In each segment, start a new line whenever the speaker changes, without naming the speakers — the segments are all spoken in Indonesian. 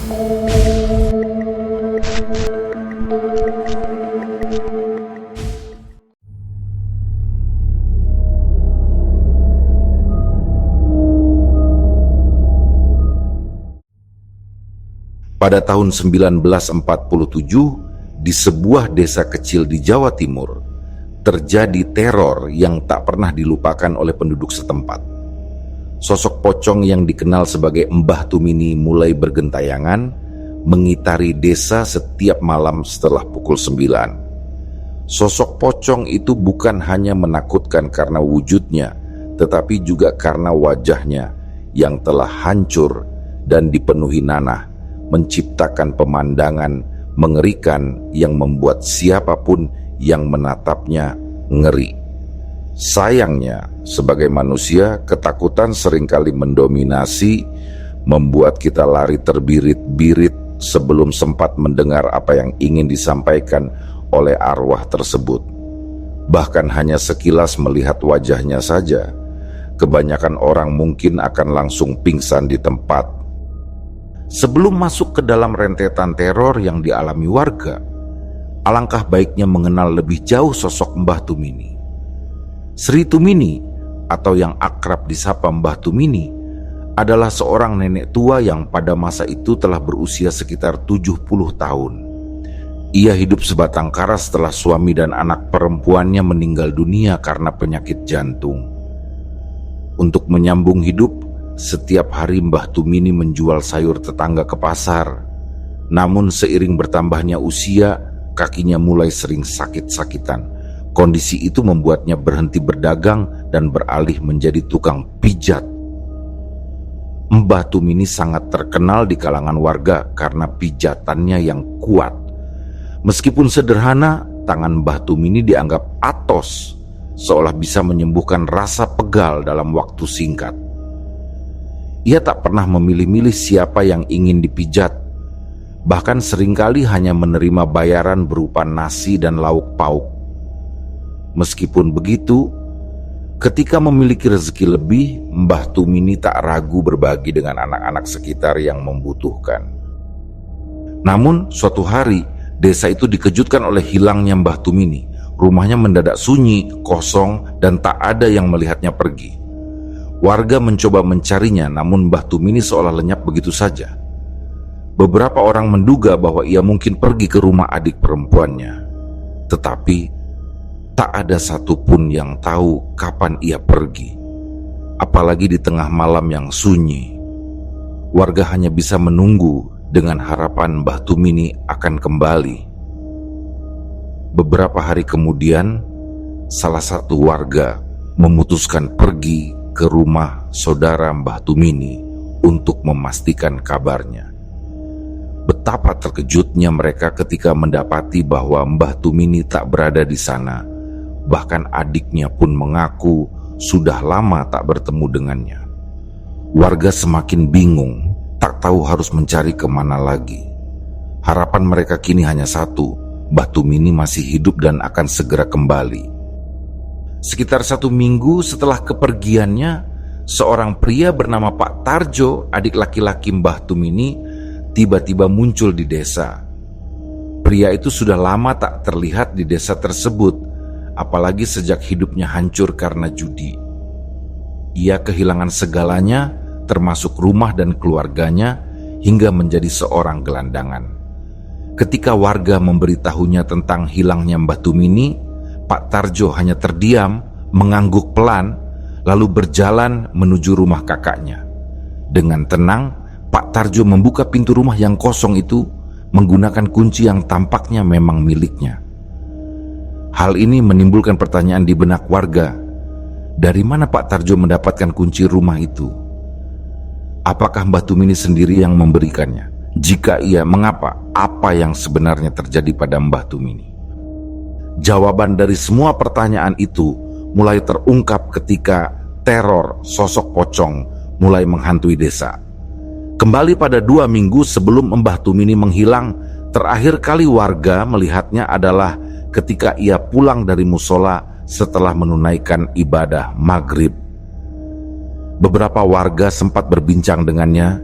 Pada tahun 1947, di sebuah desa kecil di Jawa Timur, terjadi teror yang tak pernah dilupakan oleh penduduk setempat. Sosok pocong yang dikenal sebagai Mbah Tumini mulai bergentayangan, mengitari desa setiap malam setelah pukul 9. Sosok pocong itu bukan hanya menakutkan karena wujudnya, tetapi juga karena wajahnya yang telah hancur dan dipenuhi nanah, menciptakan pemandangan mengerikan yang membuat siapapun yang menatapnya ngeri. Sayangnya, sebagai manusia, ketakutan seringkali mendominasi, membuat kita lari terbirit-birit sebelum sempat mendengar apa yang ingin disampaikan oleh arwah tersebut. Bahkan hanya sekilas melihat wajahnya saja, kebanyakan orang mungkin akan langsung pingsan di tempat. Sebelum masuk ke dalam rentetan teror yang dialami warga, alangkah baiknya mengenal lebih jauh sosok Mbah Tumini. Sri Tumini, atau yang akrab disapa Mbah Tumini, adalah seorang nenek tua yang pada masa itu telah berusia sekitar 70 tahun. Ia hidup sebatang kara setelah suami dan anak perempuannya meninggal dunia karena penyakit jantung. Untuk menyambung hidup, setiap hari Mbah Tumini menjual sayur tetangga ke pasar. Namun seiring bertambahnya usia, kakinya mulai sering sakit-sakitan. Kondisi itu membuatnya berhenti berdagang dan beralih menjadi tukang pijat. Mbah Tumini sangat terkenal di kalangan warga karena pijatannya yang kuat. Meskipun sederhana, tangan Mbah Tumini dianggap atos, seolah bisa menyembuhkan rasa pegal dalam waktu singkat. Ia tak pernah memilih-milih siapa yang ingin dipijat, bahkan seringkali hanya menerima bayaran berupa nasi dan lauk pauk. Meskipun begitu, ketika memiliki rezeki lebih, Mbah Tumini tak ragu berbagi dengan anak-anak sekitar yang membutuhkan. Namun, suatu hari, desa itu dikejutkan oleh hilangnya Mbah Tumini. Rumahnya mendadak sunyi, kosong, dan tak ada yang melihatnya pergi. Warga mencoba mencarinya, namun Mbah Tumini seolah lenyap begitu saja. Beberapa orang menduga bahwa ia mungkin pergi ke rumah adik perempuannya. Tetapi, tak ada satupun yang tahu kapan ia pergi. Apalagi di tengah malam yang sunyi. Warga hanya bisa menunggu dengan harapan Mbah Tumini akan kembali. Beberapa hari kemudian, salah satu warga memutuskan pergi ke rumah saudara Mbah Tumini untuk memastikan kabarnya. Betapa terkejutnya mereka ketika mendapati bahwa Mbah Tumini tak berada di sana. Bahkan adiknya pun mengaku sudah lama tak bertemu dengannya. Warga semakin bingung, tak tahu harus mencari kemana lagi. Harapan mereka kini hanya satu, Mbah Tumini masih hidup dan akan segera kembali. Sekitar 1 minggu setelah kepergiannya, seorang pria bernama Pak Tarjo, adik laki-laki Mbah Tumini, tiba-tiba muncul di desa. Pria itu sudah lama tak terlihat di desa tersebut, apalagi sejak hidupnya hancur karena judi. Ia kehilangan segalanya, termasuk rumah dan keluarganya, hingga menjadi seorang gelandangan. Ketika warga memberitahunya tentang hilangnya Mbah Tumini, Pak Tarjo hanya terdiam, mengangguk pelan, lalu berjalan menuju rumah kakaknya. Dengan tenang, Pak Tarjo membuka pintu rumah yang kosong itu menggunakan kunci yang tampaknya memang miliknya. Hal ini menimbulkan pertanyaan di benak warga. Dari mana Pak Tarjo mendapatkan kunci rumah itu? Apakah Mbah Tumini sendiri yang memberikannya? Jika iya, mengapa? Apa yang sebenarnya terjadi pada Mbah Tumini? Jawaban dari semua pertanyaan itu mulai terungkap ketika teror sosok pocong mulai menghantui desa. Kembali pada 2 minggu sebelum Mbah Tumini menghilang, terakhir kali warga melihatnya adalah ketika ia pulang dari musola setelah menunaikan ibadah maghrib. Beberapa warga sempat berbincang dengannya,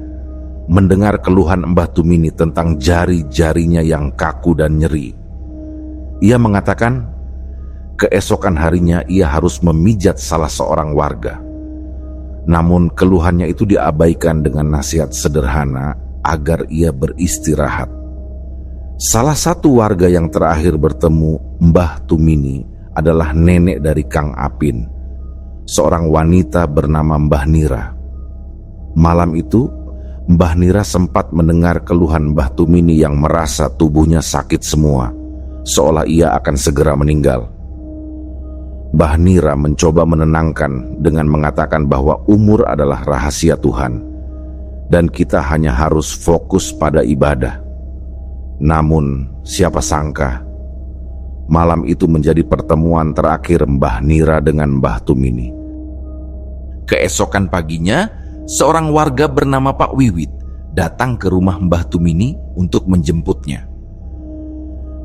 mendengar keluhan Mbah Tumini tentang jari-jarinya yang kaku dan nyeri. Ia mengatakan, keesokan harinya ia harus memijat salah seorang warga. Namun keluhannya itu diabaikan dengan nasihat sederhana agar ia beristirahat. Salah satu warga yang terakhir bertemu Mbah Tumini adalah nenek dari Kang Apin, seorang wanita bernama Mbah Nira. Malam itu, Mbah Nira sempat mendengar keluhan Mbah Tumini yang merasa tubuhnya sakit semua, seolah ia akan segera meninggal. Mbah Nira mencoba menenangkan dengan mengatakan bahwa umur adalah rahasia Tuhan, dan kita hanya harus fokus pada ibadah. Namun, siapa sangka, malam itu menjadi pertemuan terakhir Mbah Nira dengan Mbah Tumini. Keesokan paginya, seorang warga bernama Pak Wiwit datang ke rumah Mbah Tumini untuk menjemputnya.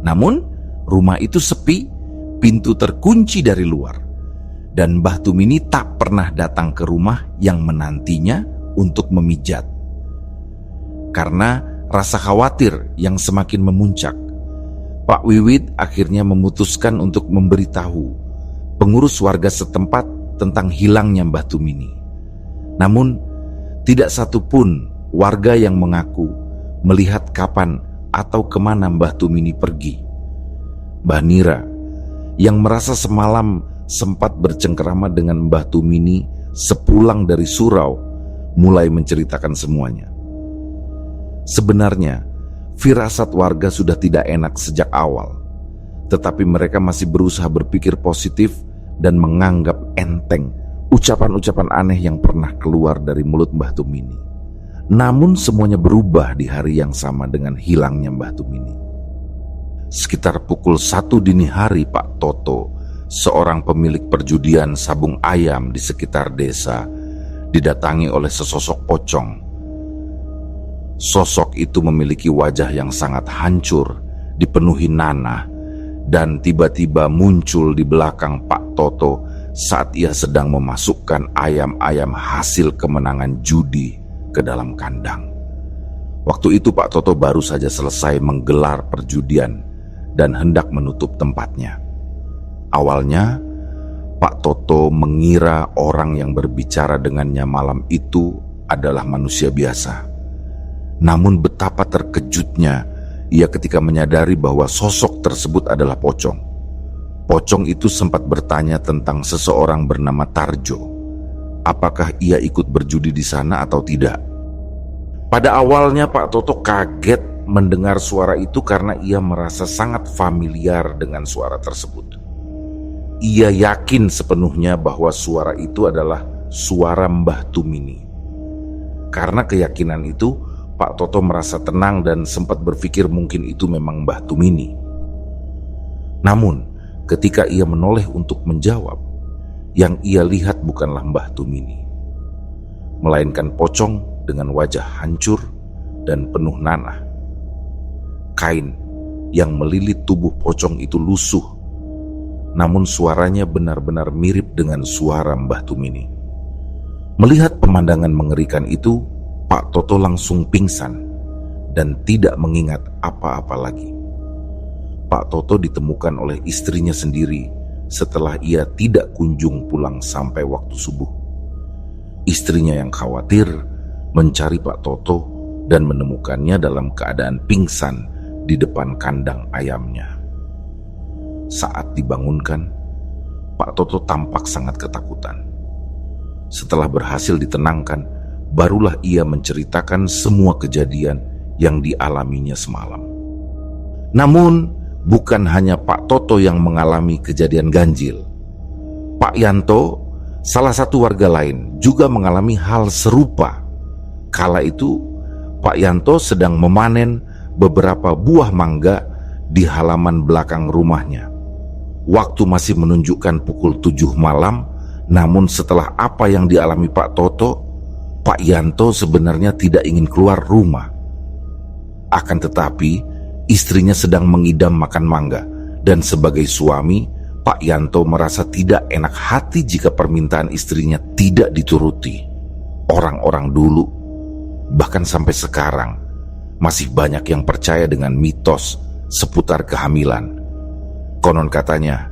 Namun, rumah itu sepi, pintu terkunci dari luar, dan Mbah Tumini tak pernah datang ke rumah yang menantinya untuk memijat. Karena rasa khawatir yang semakin memuncak, Pak Wiwit akhirnya memutuskan untuk memberitahu pengurus warga setempat tentang hilangnya Mbah Tumini. Namun, tidak satupun warga yang mengaku melihat kapan atau kemana Mbah Tumini pergi. Mbah Nira, yang merasa semalam sempat bercengkerama dengan Mbah Tumini sepulang dari surau, mulai menceritakan semuanya. Sebenarnya, firasat warga sudah tidak enak sejak awal, tetapi mereka masih berusaha berpikir positif dan menganggap enteng ucapan-ucapan aneh yang pernah keluar dari mulut Mbah Tumini. Namun semuanya berubah di hari yang sama dengan hilangnya Mbah Tumini. Sekitar pukul 1 dini hari, Pak Toto, seorang pemilik perjudian sabung ayam di sekitar desa, didatangi oleh sesosok pocong. Sosok itu memiliki wajah yang sangat hancur, dipenuhi nanah, dan tiba-tiba muncul di belakang Pak Toto saat ia sedang memasukkan ayam-ayam hasil kemenangan judi ke dalam kandang. Waktu itu Pak Toto baru saja selesai menggelar perjudian dan hendak menutup tempatnya. Awalnya, Pak Toto mengira orang yang berbicara dengannya malam itu adalah manusia biasa. Namun betapa terkejutnya ia ketika menyadari bahwa sosok tersebut adalah pocong. Pocong itu sempat bertanya tentang seseorang bernama Tarjo. Apakah ia ikut berjudi di sana atau tidak? Pada awalnya Pak Toto kaget mendengar suara itu karena ia merasa sangat familiar dengan suara tersebut. Ia yakin sepenuhnya bahwa suara itu adalah suara Mbah Tumini. Karena keyakinan itu, Pak Toto merasa tenang dan sempat berpikir mungkin itu memang Mbah Tumini. Namun, ketika ia menoleh untuk menjawab, yang ia lihat bukanlah Mbah Tumini, melainkan pocong dengan wajah hancur dan penuh nanah. Kain yang melilit tubuh pocong itu lusuh, namun suaranya benar-benar mirip dengan suara Mbah Tumini. Melihat pemandangan mengerikan itu, Pak Toto langsung pingsan dan tidak mengingat apa-apa lagi. Pak Toto ditemukan oleh istrinya sendiri setelah ia tidak kunjung pulang sampai waktu subuh. Istrinya yang khawatir mencari Pak Toto dan menemukannya dalam keadaan pingsan di depan kandang ayamnya. Saat dibangunkan, Pak Toto tampak sangat ketakutan. Setelah berhasil ditenangkan, barulah ia menceritakan semua kejadian yang dialaminya semalam. Namun, bukan hanya Pak Toto yang mengalami kejadian ganjil. Pak Yanto, salah satu warga lain, juga mengalami hal serupa. Kala itu, Pak Yanto sedang memanen beberapa buah mangga di halaman belakang rumahnya. Waktu masih menunjukkan pukul 7 malam, namun setelah apa yang dialami Pak Toto, Pak Yanto sebenarnya tidak ingin keluar rumah. Akan tetapi, istrinya sedang mengidam makan mangga, dan sebagai suami, Pak Yanto merasa tidak enak hati jika permintaan istrinya tidak dituruti. Orang-orang dulu Bahkan sampai sekarang, masih banyak yang percaya dengan mitos seputar kehamilan. Konon katanya,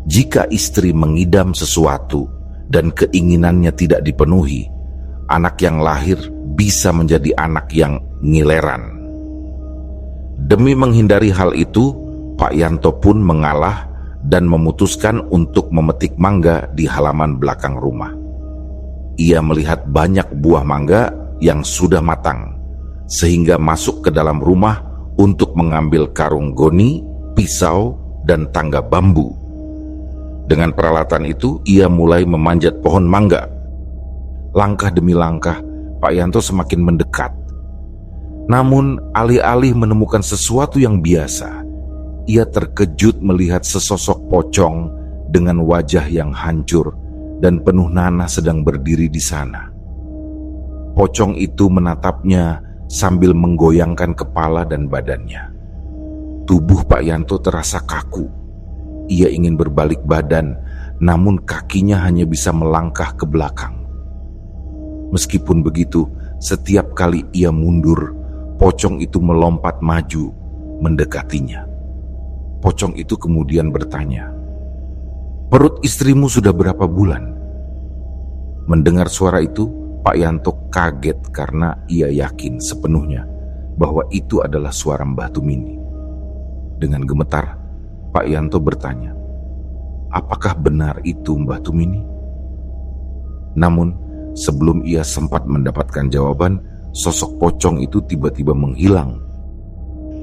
jika istri mengidam sesuatu dan keinginannya tidak dipenuhi, anak yang lahir bisa menjadi anak yang ngileran. Demi menghindari hal itu, Pak Yanto pun mengalah dan memutuskan untuk memetik mangga di halaman belakang rumah. Ia melihat banyak buah mangga yang sudah matang, sehingga masuk ke dalam rumah untuk mengambil karung goni, pisau, dan tangga bambu. Dengan peralatan itu, ia mulai memanjat pohon mangga. Langkah demi langkah, Pak Yanto semakin mendekat. Namun, alih-alih menemukan sesuatu yang biasa, ia terkejut melihat sesosok pocong dengan wajah yang hancur dan penuh nanah sedang berdiri di sana. Pocong itu menatapnya sambil menggoyangkan kepala dan badannya. Tubuh Pak Yanto terasa kaku. Ia ingin berbalik badan, namun kakinya hanya bisa melangkah ke belakang. Meskipun begitu, setiap kali ia mundur, pocong itu melompat maju, mendekatinya. Pocong itu kemudian bertanya, "Perut istrimu sudah berapa bulan?" Mendengar suara itu, Pak Yanto kaget karena ia yakin sepenuhnya bahwa itu adalah suara Mbah Tumini. Dengan gemetar, Pak Yanto bertanya, "Apakah benar itu Mbah Tumini?" Namun, sebelum ia sempat mendapatkan jawaban, sosok pocong itu tiba-tiba menghilang.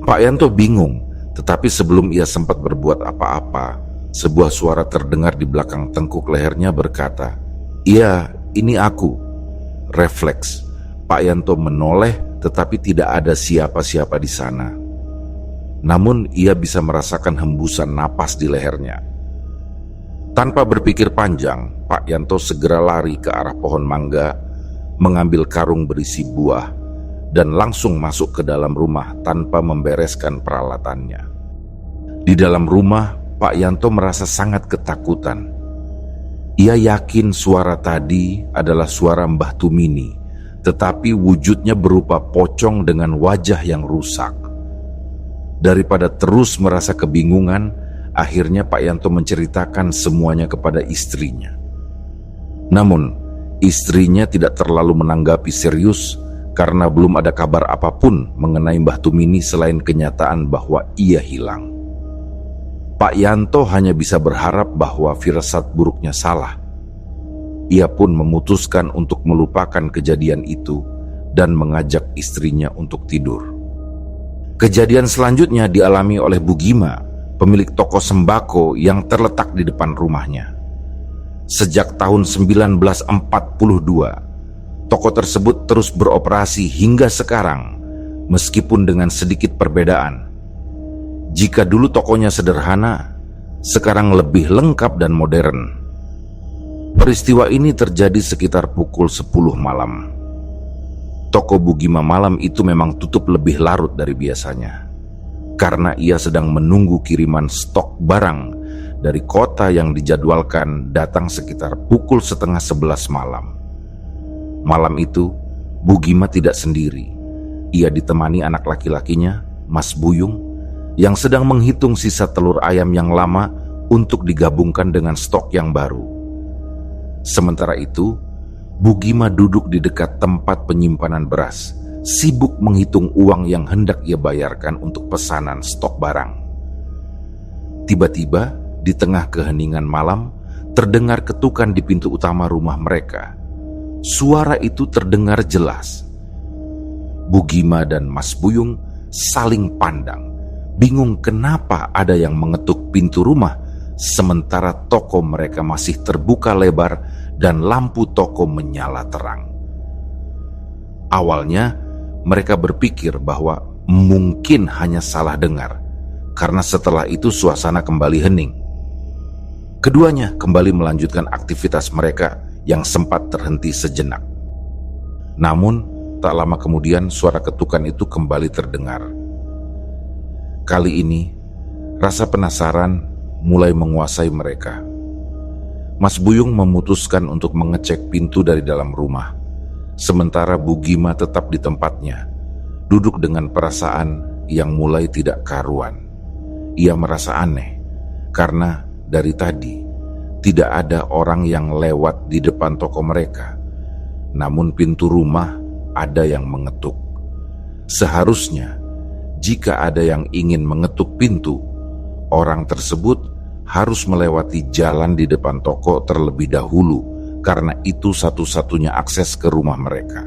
Pak Yanto bingung, tetapi sebelum ia sempat berbuat apa-apa, sebuah suara terdengar di belakang tengkuk lehernya berkata, "Iya, ini aku." Refleks, Pak Yanto menoleh tetapi tidak ada siapa-siapa di sana. Namun ia bisa merasakan hembusan napas di lehernya. Tanpa berpikir panjang, Pak Yanto segera lari ke arah pohon mangga, mengambil karung berisi buah, dan langsung masuk ke dalam rumah tanpa membereskan peralatannya. Di dalam rumah, Pak Yanto merasa sangat ketakutan. Ia yakin suara tadi adalah suara Mbah Tumini, tetapi wujudnya berupa pocong dengan wajah yang rusak. Daripada terus merasa kebingungan, akhirnya Pak Yanto menceritakan semuanya kepada istrinya. Namun, istrinya tidak terlalu menanggapi serius karena belum ada kabar apapun mengenai Mbah Tumini selain kenyataan bahwa ia hilang. Pak Yanto hanya bisa berharap bahwa firasat buruknya salah. Ia pun memutuskan untuk melupakan kejadian itu dan mengajak istrinya untuk tidur. Kejadian selanjutnya dialami oleh Bu Gima, pemilik toko sembako yang terletak di depan rumahnya. Sejak tahun 1942, toko tersebut terus beroperasi hingga sekarang, meskipun dengan sedikit perbedaan. Jika dulu tokonya sederhana, sekarang lebih lengkap dan modern. Peristiwa ini terjadi sekitar pukul 10 malam. Toko Bu Gima malam itu memang tutup lebih larut dari biasanya, karena ia sedang menunggu kiriman stok barang dari kota yang dijadwalkan datang sekitar pukul 10:30 malam. Malam itu, Bu Gima tidak sendiri. Ia ditemani anak laki-lakinya, Mas Buyung, yang sedang menghitung sisa telur ayam yang lama untuk digabungkan dengan stok yang baru. Sementara itu, Bu Gima duduk di dekat tempat penyimpanan beras, sibuk menghitung uang yang hendak ia bayarkan untuk pesanan stok barang. Tiba-tiba, di tengah keheningan malam, terdengar ketukan di pintu utama rumah mereka. Suara itu terdengar jelas. Bu Gima dan Mas Buyung saling pandang, bingung kenapa ada yang mengetuk pintu rumah, sementara toko mereka masih terbuka lebar dan lampu toko menyala terang. Awalnya, mereka berpikir bahwa mungkin hanya salah dengar, karena setelah itu suasana kembali hening. Keduanya kembali melanjutkan aktivitas mereka yang sempat terhenti sejenak. Namun, tak lama kemudian suara ketukan itu kembali terdengar. Kali ini, rasa penasaran mulai menguasai mereka. Mas Buyung memutuskan untuk mengecek pintu dari dalam rumah. Sementara Bu Gima tetap di tempatnya, duduk dengan perasaan yang mulai tidak karuan. Ia merasa aneh, karena dari tadi tidak ada orang yang lewat di depan toko mereka. Namun pintu rumah ada yang mengetuk. Seharusnya, jika ada yang ingin mengetuk pintu, orang tersebut harus melewati jalan di depan toko terlebih dahulu, karena itu satu-satunya akses ke rumah mereka.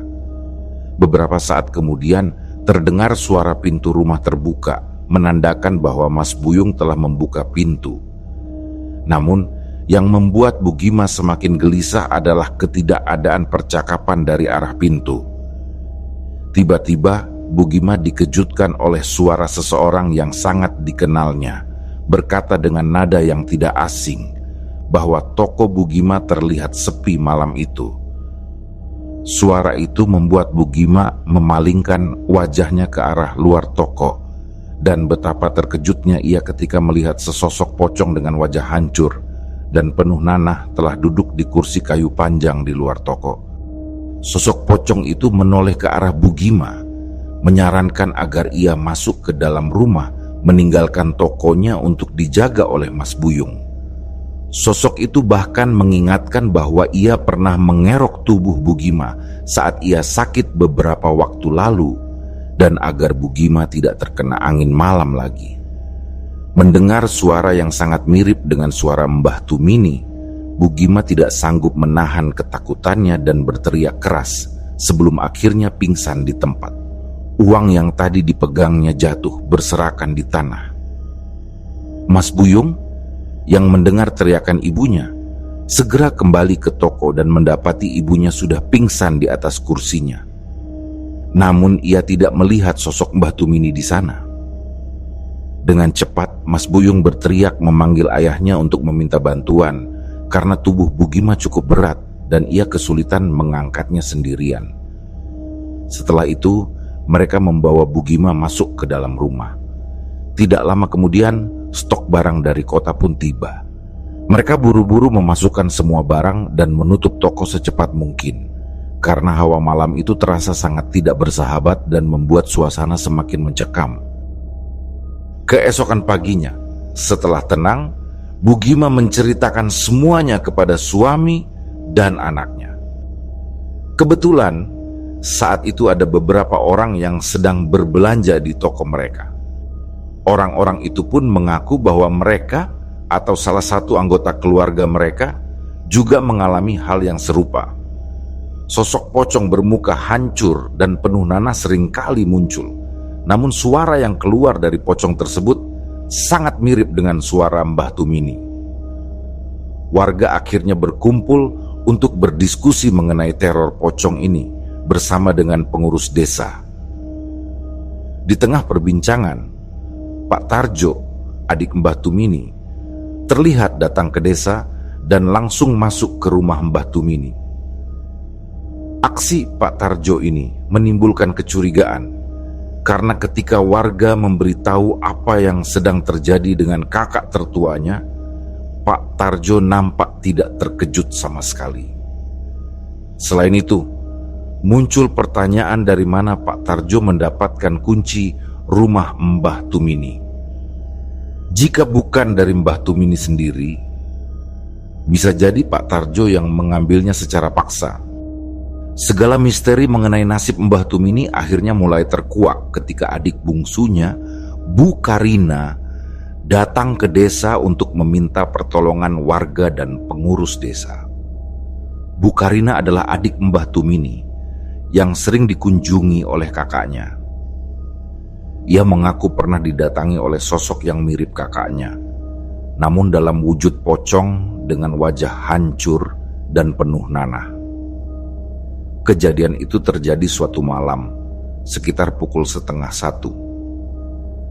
Beberapa saat kemudian, terdengar suara pintu rumah terbuka, menandakan bahwa Mas Buyung telah membuka pintu. Namun, yang membuat Bu Gima semakin gelisah adalah ketidakadaan percakapan dari arah pintu. Tiba-tiba, Bu Gima dikejutkan oleh suara seseorang yang sangat dikenalnya, berkata dengan nada yang tidak asing, bahwa toko Bu Gima terlihat sepi malam itu. Suara itu membuat Bu Gima memalingkan wajahnya ke arah luar toko, dan betapa terkejutnya ia ketika melihat sesosok pocong dengan wajah hancur dan penuh nanah telah duduk di kursi kayu panjang di luar toko. Sosok pocong itu menoleh ke arah Bu Gima, menyarankan agar ia masuk ke dalam rumah, meninggalkan tokonya untuk dijaga oleh Mas Buyung. Sosok itu bahkan mengingatkan bahwa ia pernah mengerok tubuh Bu Gima saat ia sakit beberapa waktu lalu, dan agar Bu Gima tidak terkena angin malam lagi. Mendengar suara yang sangat mirip dengan suara Mbah Tumini, Bu Gima tidak sanggup menahan ketakutannya dan berteriak keras sebelum akhirnya pingsan di tempat. Uang yang tadi dipegangnya jatuh berserakan di tanah. Mas Buyung yang mendengar teriakan ibunya segera kembali ke toko dan mendapati ibunya sudah pingsan di atas kursinya. Namun ia tidak melihat sosok Mbah Tumini di sana. Dengan cepat Mas Buyung berteriak memanggil ayahnya untuk meminta bantuan karena tubuh Bu Gima cukup berat dan ia kesulitan mengangkatnya sendirian. Setelah itu mereka membawa Bu Gima masuk ke dalam rumah. Tidak lama kemudian, stok barang dari kota pun tiba. Mereka buru-buru memasukkan semua barang dan menutup toko secepat mungkin, karena hawa malam itu terasa sangat tidak bersahabat dan membuat suasana semakin mencekam. Keesokan paginya, setelah tenang, Bu Gima menceritakan semuanya kepada suami dan anaknya. Kebetulan, saat itu ada beberapa orang yang sedang berbelanja di toko mereka. Orang-orang itu pun mengaku bahwa mereka atau salah satu anggota keluarga mereka juga mengalami hal yang serupa. Sosok pocong bermuka hancur dan penuh nanah seringkali muncul. Namun suara yang keluar dari pocong tersebut sangat mirip dengan suara Mbah Tumini. Warga akhirnya berkumpul untuk berdiskusi mengenai teror pocong ini bersama dengan pengurus desa. Di tengah perbincangan, Pak Tarjo, adik Mbah Tumini, terlihat datang ke desa dan langsung masuk ke rumah Mbah Tumini. Aksi Pak Tarjo ini menimbulkan kecurigaan, karena ketika warga memberitahu apa yang sedang terjadi dengan kakak tertuanya, Pak Tarjo nampak tidak terkejut sama sekali. Selain itu, muncul pertanyaan dari mana Pak Tarjo mendapatkan kunci rumah Mbah Tumini. Jika bukan dari Mbah Tumini sendiri, bisa jadi Pak Tarjo yang mengambilnya secara paksa. Segala misteri mengenai nasib Mbah Tumini akhirnya mulai terkuak ketika adik bungsunya, Bu Karina, datang ke desa untuk meminta pertolongan warga dan pengurus desa. Bu Karina adalah adik Mbah Tumini yang sering dikunjungi oleh kakaknya. Ia mengaku pernah didatangi oleh sosok yang mirip kakaknya, namun dalam wujud pocong dengan wajah hancur dan penuh nanah. Kejadian itu terjadi suatu malam, sekitar pukul 12:30.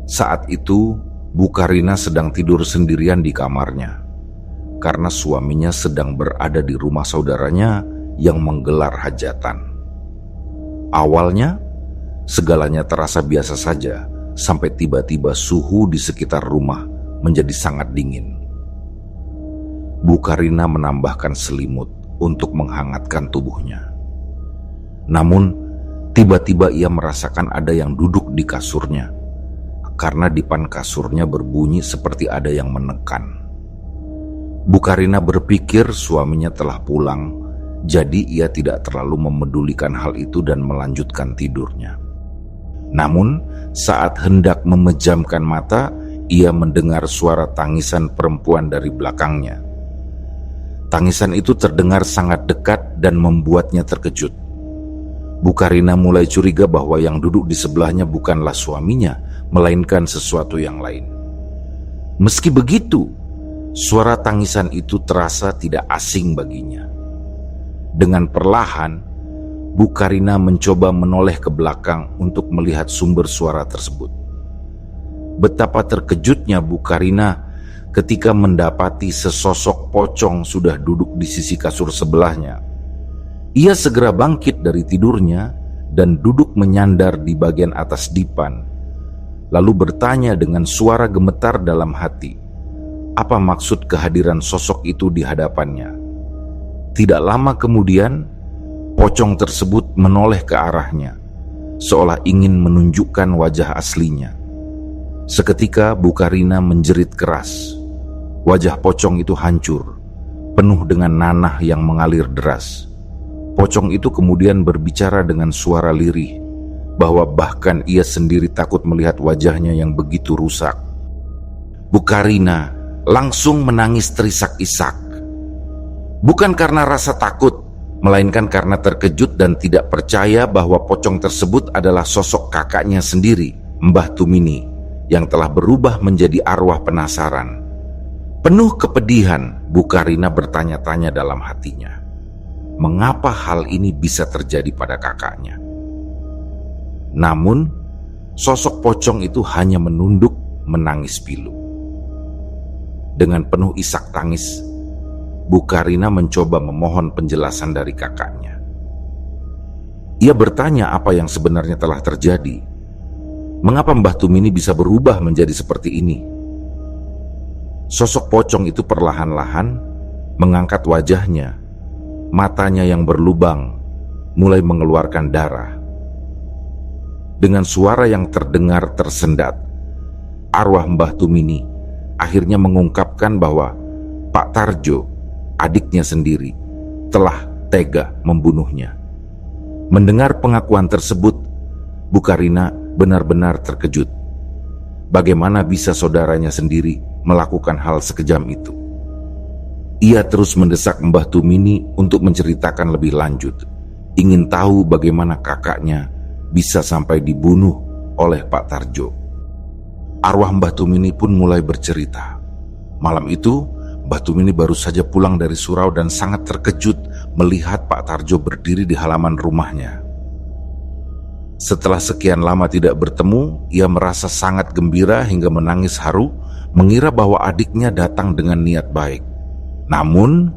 Saat itu, Bu Karina sedang tidur sendirian di kamarnya, karena suaminya sedang berada di rumah saudaranya yang menggelar hajatan. Awalnya, segalanya terasa biasa saja, sampai tiba-tiba suhu di sekitar rumah menjadi sangat dingin. Bu Karina menambahkan selimut untuk menghangatkan tubuhnya. Namun, tiba-tiba ia merasakan ada yang duduk di kasurnya, karena dipan kasurnya berbunyi seperti ada yang menekan. Bu Karina berpikir suaminya telah pulang, jadi ia tidak terlalu memedulikan hal itu dan melanjutkan tidurnya. Namun, saat hendak memejamkan mata, ia mendengar suara tangisan perempuan dari belakangnya. Tangisan itu terdengar sangat dekat dan membuatnya terkejut. Bu Karina mulai curiga bahwa yang duduk di sebelahnya bukanlah suaminya, melainkan sesuatu yang lain. Meski begitu, suara tangisan itu terasa tidak asing baginya. Dengan perlahan, Bu Karina mencoba menoleh ke belakang untuk melihat sumber suara tersebut. Betapa terkejutnya Bu Karina ketika mendapati sesosok pocong sudah duduk di sisi kasur sebelahnya. Ia segera bangkit dari tidurnya dan duduk menyandar di bagian atas dipan, lalu bertanya dengan suara gemetar dalam hati, apa maksud kehadiran sosok itu di hadapannya. Tidak lama kemudian, pocong tersebut menoleh ke arahnya, seolah ingin menunjukkan wajah aslinya. Seketika Bu Karina menjerit keras. Wajah pocong itu hancur, penuh dengan nanah yang mengalir deras. Pocong itu kemudian berbicara dengan suara lirih, bahwa bahkan ia sendiri takut melihat wajahnya yang begitu rusak. Bu Karina langsung menangis terisak-isak. Bukan karena rasa takut, melainkan karena terkejut dan tidak percaya bahwa pocong tersebut adalah sosok kakaknya sendiri, Mbah Tumini, yang telah berubah menjadi arwah penasaran. Penuh kepedihan, Bu Karina bertanya-tanya dalam hatinya, mengapa hal ini bisa terjadi pada kakaknya? Namun, sosok pocong itu hanya menunduk menangis pilu. Dengan penuh isak tangis, Bu Karina mencoba memohon penjelasan dari kakaknya. Ia bertanya apa yang sebenarnya telah terjadi. Mengapa Mbah Tumini bisa berubah menjadi seperti ini? Sosok pocong itu perlahan-lahan mengangkat wajahnya. Matanya yang berlubang mulai mengeluarkan darah. Dengan suara yang terdengar tersendat, arwah Mbah Tumini akhirnya mengungkapkan bahwa Pak Tarjo, adiknya sendiri, telah tega membunuhnya. Mendengar pengakuan tersebut, Bu Karina benar-benar terkejut. Bagaimana bisa saudaranya sendiri melakukan hal sekejam itu? Ia terus mendesak Mbah Tumini untuk menceritakan lebih lanjut, ingin tahu bagaimana kakaknya bisa sampai dibunuh oleh Pak Tarjo. Arwah Mbah Tumini pun mulai bercerita. Malam itu, Mbah Tumini baru saja pulang dari surau dan sangat terkejut melihat Pak Tarjo berdiri di halaman rumahnya. Setelah sekian lama tidak bertemu, ia merasa sangat gembira hingga menangis haru, mengira bahwa adiknya datang dengan niat baik. Namun,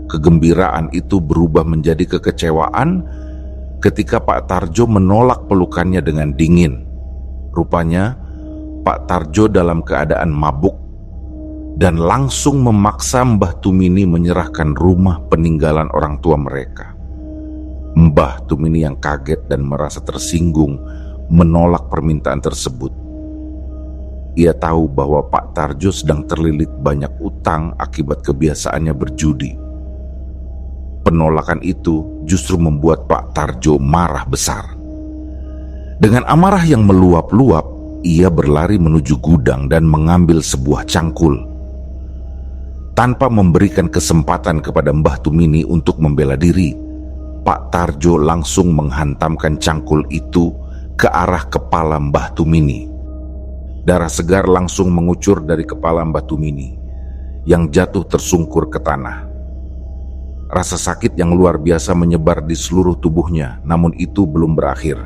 kegembiraan itu berubah menjadi kekecewaan ketika Pak Tarjo menolak pelukannya dengan dingin. Rupanya, Pak Tarjo dalam keadaan mabuk dan langsung memaksa Mbah Tumini menyerahkan rumah peninggalan orang tua mereka. Mbah Tumini yang kaget dan merasa tersinggung menolak permintaan tersebut. Ia tahu bahwa Pak Tarjo sedang terlilit banyak utang akibat kebiasaannya berjudi. Penolakan itu justru membuat Pak Tarjo marah besar. Dengan amarah yang meluap-luap, ia berlari menuju gudang dan mengambil sebuah cangkul. Tanpa memberikan kesempatan kepada Mbah Tumini untuk membela diri, Pak Tarjo langsung menghantamkan cangkul itu ke arah kepala Mbah Tumini. Darah segar langsung mengucur dari kepala Mbah Tumini, yang jatuh tersungkur ke tanah. Rasa sakit yang luar biasa menyebar di seluruh tubuhnya, namun itu belum berakhir.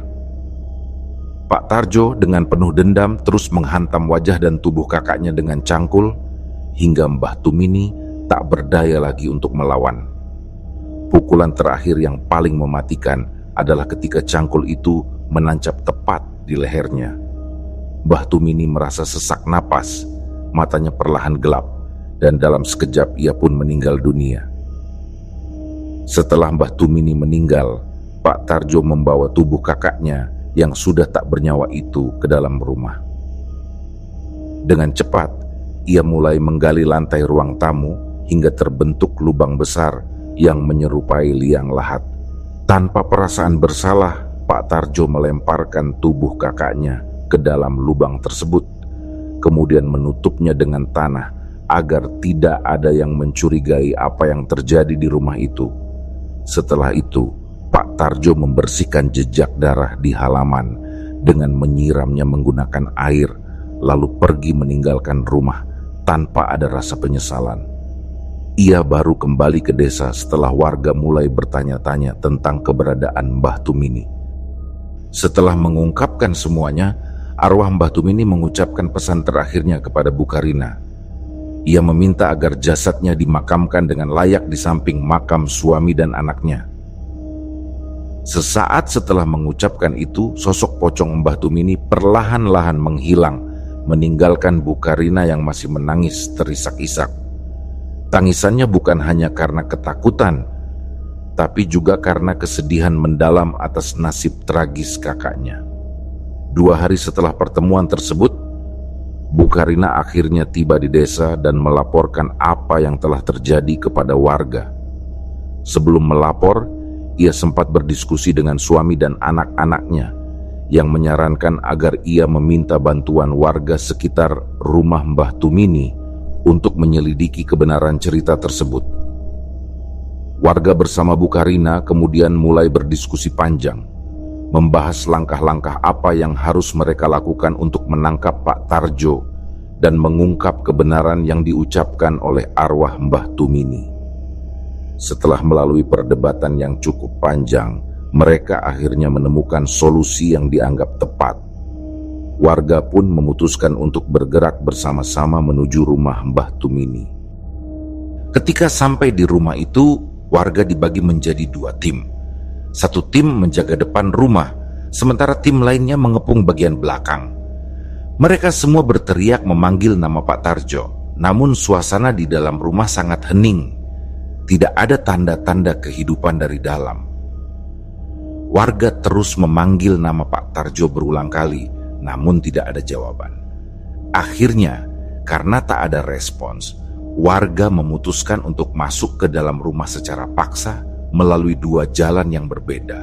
Pak Tarjo dengan penuh dendam terus menghantam wajah dan tubuh kakaknya dengan cangkul, hingga Mbah Tumini tak berdaya lagi untuk melawan. Pukulan terakhir yang paling mematikan adalah ketika cangkul itu menancap tepat di lehernya. Mbah Tumini merasa sesak napas, matanya perlahan gelap, dan dalam sekejap ia pun meninggal dunia. Setelah Mbah Tumini meninggal, Pak Tarjo membawa tubuh kakaknya yang sudah tak bernyawa itu ke dalam rumah. Dengan cepat, ia mulai menggali lantai ruang tamu hingga terbentuk lubang besar yang menyerupai liang lahat. Tanpa perasaan bersalah, Pak Tarjo melemparkan tubuh kakaknya ke dalam lubang tersebut, kemudian menutupnya dengan tanah agar tidak ada yang mencurigai apa yang terjadi di rumah itu. Setelah itu, Pak Tarjo membersihkan jejak darah di halaman dengan menyiramnya menggunakan air, lalu pergi meninggalkan rumah tanpa ada rasa penyesalan. Ia baru kembali ke desa setelah warga mulai bertanya-tanya tentang keberadaan Mbah Tumini. Setelah mengungkapkan semuanya, arwah Mbah Tumini mengucapkan pesan terakhirnya kepada Bu Karina. Ia meminta agar jasadnya dimakamkan dengan layak di samping makam suami dan anaknya. Sesaat setelah mengucapkan itu, sosok pocong Mbah Tumini perlahan-lahan menghilang, meninggalkan Bu Karina yang masih menangis terisak-isak. Tangisannya bukan hanya karena ketakutan, tapi juga karena kesedihan mendalam atas nasib tragis kakaknya. 2 hari setelah pertemuan tersebut, Bu Karina akhirnya tiba di desa dan melaporkan apa yang telah terjadi kepada warga. Sebelum melapor, ia sempat berdiskusi dengan suami dan anak-anaknya yang menyarankan agar ia meminta bantuan warga sekitar rumah Mbah Tumini untuk menyelidiki kebenaran cerita tersebut. Warga bersama Bu Karina kemudian mulai berdiskusi panjang, membahas langkah-langkah apa yang harus mereka lakukan untuk menangkap Pak Tarjo dan mengungkap kebenaran yang diucapkan oleh arwah Mbah Tumini. Setelah melalui perdebatan yang cukup panjang, mereka akhirnya menemukan solusi yang dianggap tepat. Warga pun memutuskan untuk bergerak bersama-sama menuju rumah Mbah Tumini. Ketika sampai di rumah itu, warga dibagi menjadi 2 tim. Satu tim menjaga depan rumah, sementara tim lainnya mengepung bagian belakang. Mereka semua berteriak memanggil nama Pak Tarjo, namun suasana di dalam rumah sangat hening. Tidak ada tanda-tanda kehidupan dari dalam. Warga terus memanggil nama Pak Tarjo berulang kali, namun tidak ada jawaban. Akhirnya, karena tak ada respons, warga memutuskan untuk masuk ke dalam rumah secara paksa melalui 2 jalan yang berbeda.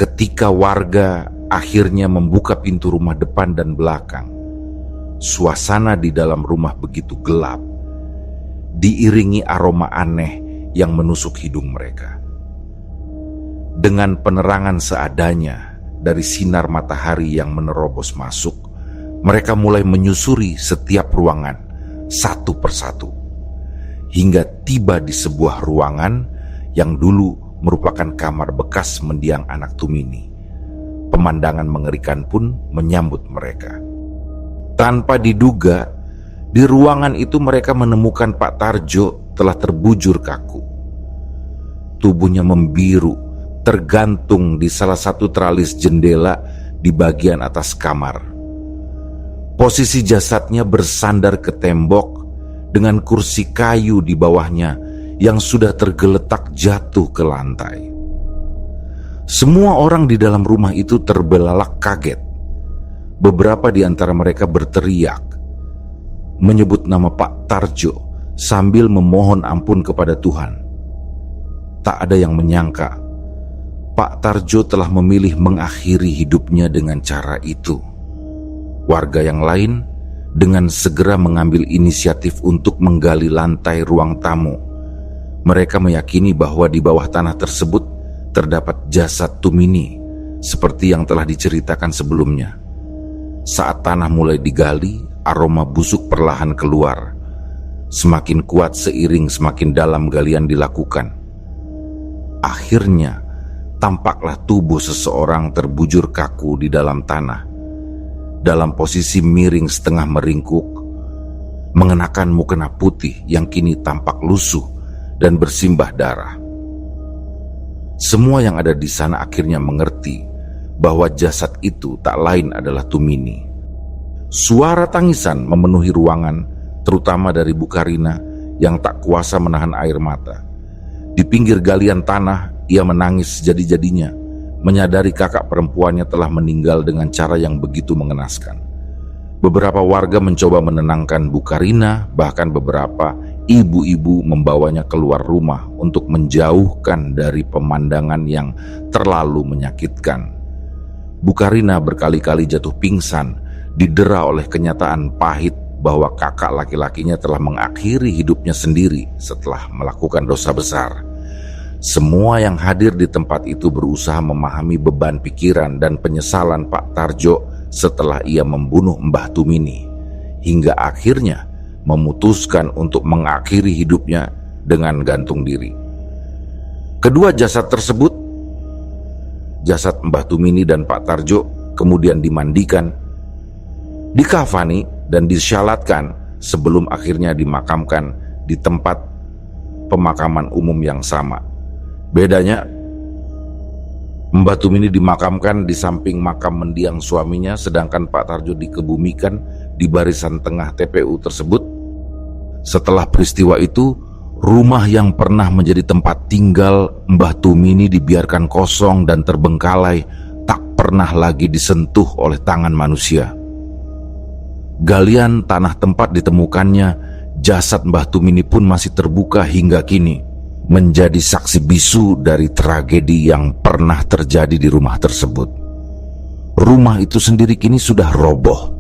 Ketika warga akhirnya membuka pintu rumah depan dan belakang, suasana di dalam rumah begitu gelap, diiringi aroma aneh yang menusuk hidung mereka. Dengan penerangan seadanya dari sinar matahari yang menerobos masuk, mereka mulai menyusuri setiap ruangan satu persatu, hingga tiba di sebuah ruangan yang dulu merupakan kamar bekas mendiang anak Tumini. Pemandangan mengerikan pun menyambut mereka. Tanpa diduga, di ruangan itu mereka menemukan Pak Tarjo telah terbujur kaku. Tubuhnya membiru, tergantung di salah satu tralis jendela di bagian atas kamar. Posisi jasadnya bersandar ke tembok dengan kursi kayu di bawahnya yang sudah tergeletak jatuh ke lantai. Semua orang di dalam rumah itu terbelalak kaget. Beberapa di antara mereka berteriak, menyebut nama Pak Tarjo sambil memohon ampun kepada Tuhan. Tak ada yang menyangka Pak Tarjo telah memilih mengakhiri hidupnya dengan cara itu. Warga yang lain dengan segera mengambil inisiatif untuk menggali lantai ruang tamu. Mereka meyakini bahwa di bawah tanah tersebut terdapat jasad Tumini, seperti yang telah diceritakan sebelumnya. Saat tanah mulai digali, aroma busuk perlahan keluar, semakin kuat seiring semakin dalam galian dilakukan. Akhirnya, tampaklah tubuh seseorang terbujur kaku di dalam tanah, dalam posisi miring setengah meringkuk, mengenakan mukena putih yang kini tampak lusuh dan bersimbah darah. Semua yang ada di sana akhirnya mengerti bahwa jasad itu tak lain adalah Tumini. Suara tangisan memenuhi ruangan, terutama dari Bu Karina yang tak kuasa menahan air mata. Di pinggir galian tanah Ia menangis jadi-jadinya, menyadari kakak perempuannya telah meninggal dengan cara yang begitu mengenaskan. Beberapa warga mencoba menenangkan Bu Karina, bahkan beberapa ibu-ibu membawanya keluar rumah untuk menjauhkan dari pemandangan yang terlalu menyakitkan. Bu Karina berkali-kali jatuh pingsan, didera oleh kenyataan pahit bahwa kakak laki-lakinya telah mengakhiri hidupnya sendiri setelah melakukan dosa besar. Semua yang hadir di tempat itu berusaha memahami beban pikiran dan penyesalan Pak Tarjo setelah ia membunuh Mbah Tumini, hingga akhirnya memutuskan untuk mengakhiri hidupnya dengan gantung diri. Kedua jasad tersebut, jasad Mbah Tumini dan Pak Tarjo, kemudian dimandikan, dikafani dan disyalatkan sebelum akhirnya dimakamkan di tempat pemakaman umum yang sama. Bedanya, Mbah Tumini dimakamkan di samping makam mendiang suaminya, sedangkan Pak Tarjo dikebumikan di barisan tengah TPU tersebut. Setelah peristiwa itu, rumah yang pernah menjadi tempat tinggal Mbah Tumini dibiarkan kosong dan terbengkalai, tak pernah lagi disentuh oleh tangan manusia. Galian tanah tempat ditemukannya jasad Mbah Tumini pun masih terbuka hingga kini, menjadi saksi bisu dari tragedi yang pernah terjadi di rumah tersebut. Rumah itu sendiri kini sudah roboh,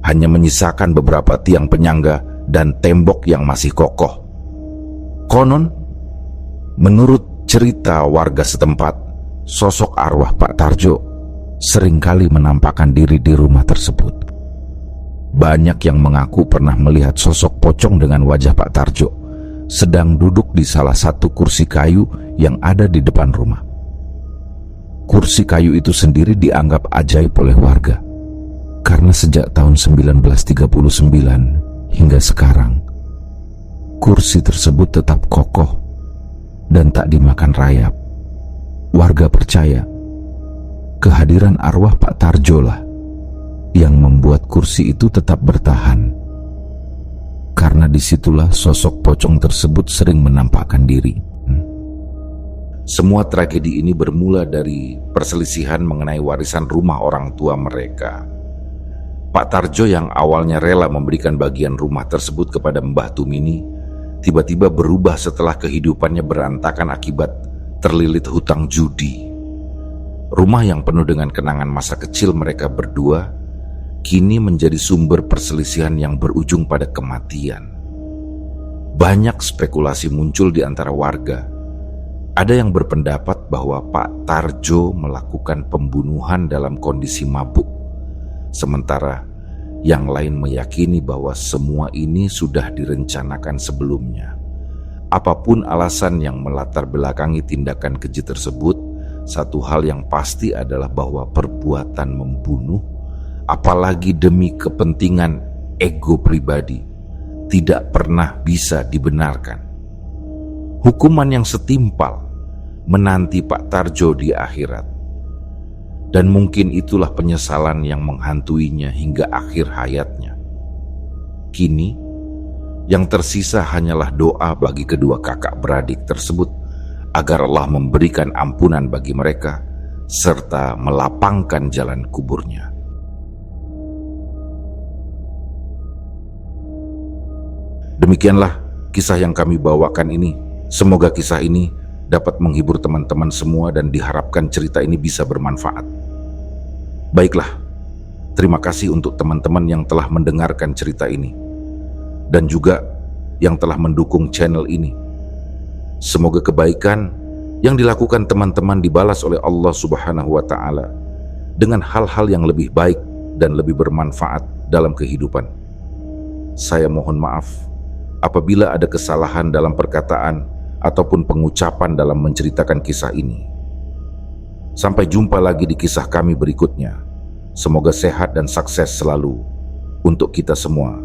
hanya menyisakan beberapa tiang penyangga dan tembok yang masih kokoh. Konon, menurut cerita warga setempat, sosok arwah Pak Tarjo seringkali menampakkan diri di rumah tersebut. Banyak yang mengaku pernah melihat sosok pocong dengan wajah Pak Tarjo sedang duduk di salah satu kursi kayu yang ada di depan rumah. Kursi kayu itu sendiri dianggap ajaib oleh warga, karena sejak tahun 1939 hingga sekarang, kursi tersebut tetap kokoh dan tak dimakan rayap. Warga percaya kehadiran arwah Pak Tarjo lah yang membuat kursi itu tetap bertahan, karena disitulah sosok pocong tersebut sering menampakkan diri. Semua tragedi ini bermula dari perselisihan mengenai warisan rumah orang tua mereka. Pak Tarjo yang awalnya rela memberikan bagian rumah tersebut kepada Mbah Tumini, tiba-tiba berubah setelah kehidupannya berantakan akibat terlilit hutang judi. Rumah yang penuh dengan kenangan masa kecil mereka berdua kini menjadi sumber perselisihan yang berujung pada kematian. Banyak spekulasi muncul di antara warga. Ada yang berpendapat bahwa Pak Tarjo melakukan pembunuhan dalam kondisi mabuk, sementara yang lain meyakini bahwa semua ini sudah direncanakan sebelumnya. Apapun alasan yang melatar belakangi tindakan keji tersebut, satu hal yang pasti adalah bahwa perbuatan membunuh, apalagi demi kepentingan ego pribadi, tidak pernah bisa dibenarkan. Hukuman yang setimpal menanti Pak Tarjo di akhirat, dan mungkin itulah penyesalan yang menghantuinya hingga akhir hayatnya. Kini, yang tersisa hanyalah doa bagi kedua kakak beradik tersebut agar Allah memberikan ampunan bagi mereka serta melapangkan jalan kuburnya. Demikianlah kisah yang kami bawakan ini. Semoga kisah ini dapat menghibur teman-teman semua dan diharapkan cerita ini bisa bermanfaat. Baiklah, terima kasih untuk teman-teman yang telah mendengarkan cerita ini dan juga yang telah mendukung channel ini. Semoga kebaikan yang dilakukan teman-teman dibalas oleh Allah Subhanahu wa Ta'ala dengan hal-hal yang lebih baik dan lebih bermanfaat dalam kehidupan. Saya mohon maaf apabila ada kesalahan dalam perkataan ataupun pengucapan dalam menceritakan kisah ini. Sampai jumpa lagi di kisah kami berikutnya. Semoga sehat dan sukses selalu untuk kita semua.